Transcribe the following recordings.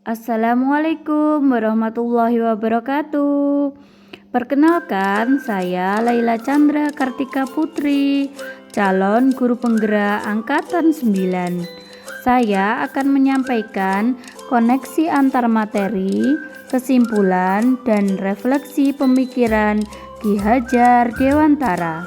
Assalamualaikum warahmatullahi wabarakatuh. Perkenalkan, saya Laila Chandra Kartika Putri, calon guru penggerak angkatan 9. Saya akan menyampaikan koneksi antar materi, kesimpulan, dan refleksi pemikiran Ki Hajar Dewantara.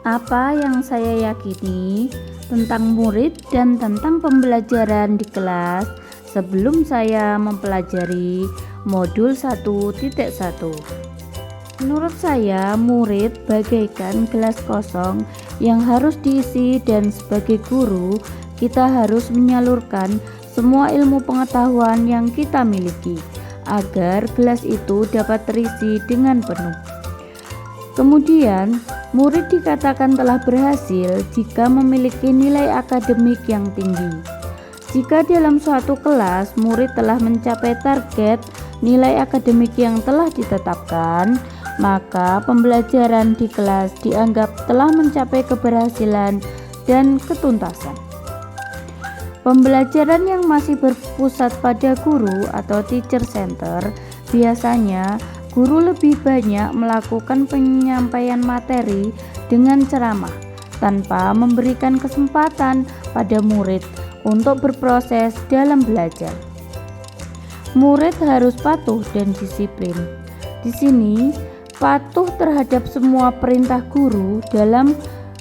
Apa yang saya yakini tentang murid dan tentang pembelajaran di kelas sebelum saya mempelajari modul 1.1. Menurut saya, murid bagaikan gelas kosong yang harus diisi, dan sebagai guru kita harus menyalurkan semua ilmu pengetahuan yang kita miliki agar gelas itu dapat terisi dengan penuh. Kemudian, murid dikatakan telah berhasil jika memiliki nilai akademik yang tinggi. Jika dalam suatu kelas murid telah mencapai target nilai akademik yang telah ditetapkan, maka pembelajaran di kelas dianggap telah mencapai keberhasilan dan ketuntasan. Pembelajaran yang masih berpusat pada guru atau teacher center, biasanya guru lebih banyak melakukan penyampaian materi dengan ceramah tanpa memberikan kesempatan pada murid untuk berproses dalam belajar. Murid harus patuh dan disiplin. Di sini, patuh terhadap semua perintah guru dalam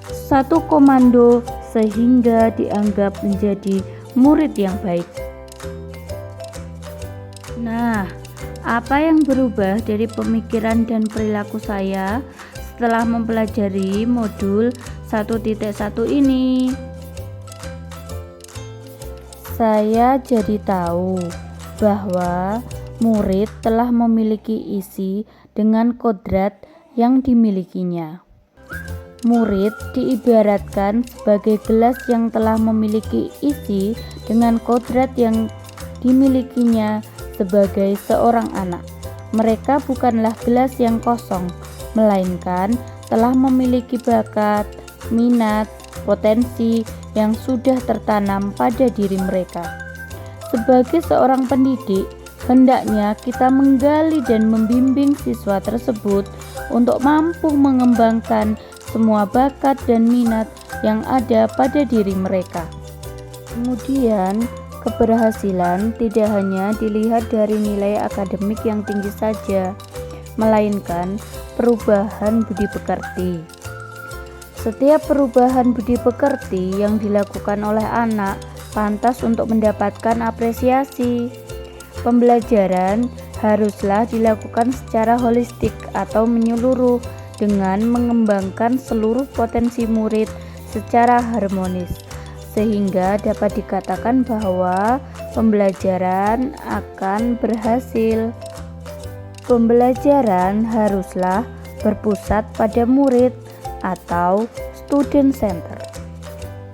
satu komando sehingga dianggap menjadi murid yang baik. Nah, apa yang berubah dari pemikiran dan perilaku saya setelah mempelajari modul 1.1 ini? Saya jadi tahu bahwa murid telah memiliki isi dengan kodrat yang dimilikinya. Murid diibaratkan sebagai gelas yang telah memiliki isi dengan kodrat yang dimilikinya sebagai seorang anak. Mereka bukanlah gelas yang kosong, melainkan telah memiliki bakat, minat, potensi yang sudah tertanam pada diri mereka. Sebagai seorang pendidik, hendaknya kita menggali dan membimbing siswa tersebut untuk mampu mengembangkan semua bakat dan minat yang ada pada diri mereka. Kemudian, keberhasilan tidak hanya dilihat dari nilai akademik yang tinggi saja, melainkan perubahan budi pekerti. Setiap perubahan budi pekerti yang dilakukan oleh anak pantas untuk mendapatkan apresiasi. Pembelajaran haruslah dilakukan secara holistik atau menyeluruh dengan mengembangkan seluruh potensi murid secara harmonis, sehingga dapat dikatakan bahwa pembelajaran akan berhasil. Pembelajaran haruslah berpusat pada murid atau student center.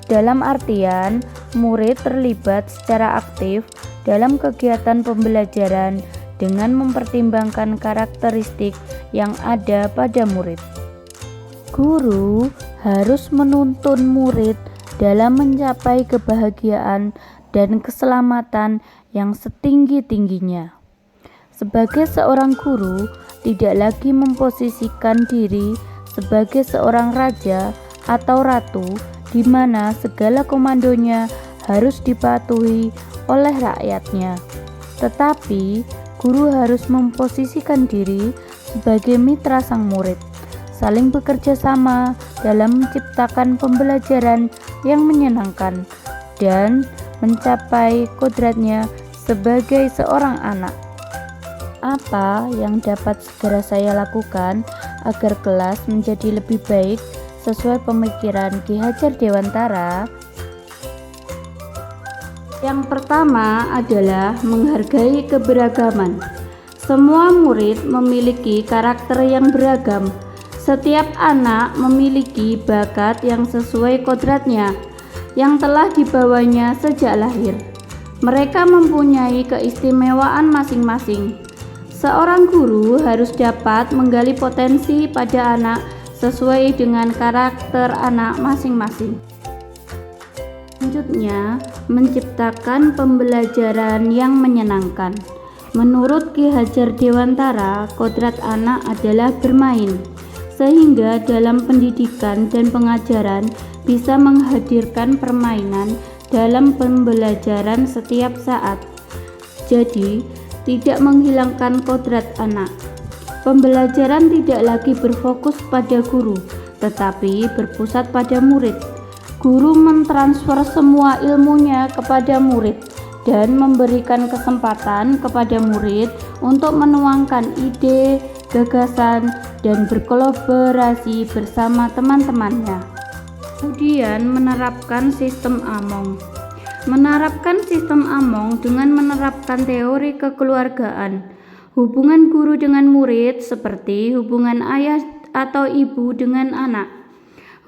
Dalam artian, murid terlibat secara aktif dalam kegiatan pembelajaran dengan mempertimbangkan karakteristik yang ada pada murid. Guru harus menuntun murid dalam mencapai kebahagiaan dan keselamatan yang setinggi-tingginya. Sebagai seorang guru, tidak lagi memposisikan diri sebagai seorang raja atau ratu di mana segala komandonya harus dipatuhi oleh rakyatnya. Tetapi, guru harus memposisikan diri sebagai mitra sang murid, saling bekerja sama dalam menciptakan pembelajaran yang menyenangkan dan mencapai kodratnya sebagai seorang anak. Apa yang dapat segera saya lakukan agar kelas menjadi lebih baik sesuai pemikiran Ki Hajar Dewantara? Yang pertama adalah menghargai keberagaman. Semua murid memiliki karakter yang beragam. Setiap anak memiliki bakat yang sesuai kodratnya yang telah dibawanya sejak lahir. Mereka mempunyai keistimewaan masing-masing. Seorang guru harus dapat menggali potensi pada anak sesuai dengan karakter anak masing-masing. Selanjutnya, menciptakan pembelajaran yang menyenangkan. Menurut Ki Hajar Dewantara, kodrat anak adalah bermain, sehingga dalam pendidikan dan pengajaran bisa menghadirkan permainan dalam pembelajaran setiap saat. Jadi, tidak menghilangkan kodrat anak. Pembelajaran tidak lagi berfokus pada guru, tetapi berpusat pada murid. Guru mentransfer semua ilmunya kepada murid dan memberikan kesempatan kepada murid untuk menuangkan ide, gagasan, dan berkolaborasi bersama teman-temannya. Kemudian menerapkan sistem Among. Menerapkan sistem Among dengan menerapkan teori kekeluargaan. Hubungan guru dengan murid seperti hubungan ayah atau ibu dengan anak.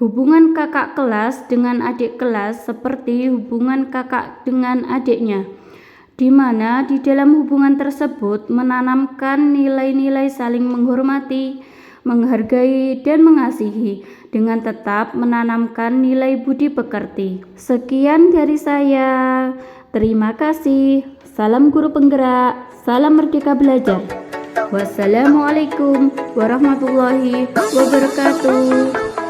Hubungan kakak kelas dengan adik kelas seperti hubungan kakak dengan adiknya, di mana di dalam hubungan tersebut menanamkan nilai-nilai saling menghormati, menghargai, dan mengasihi, dengan tetap menanamkan nilai budi pekerti. Sekian dari saya. Terima kasih. Salam guru penggerak, salam merdeka belajar. Wassalamualaikum warahmatullahi wabarakatuh.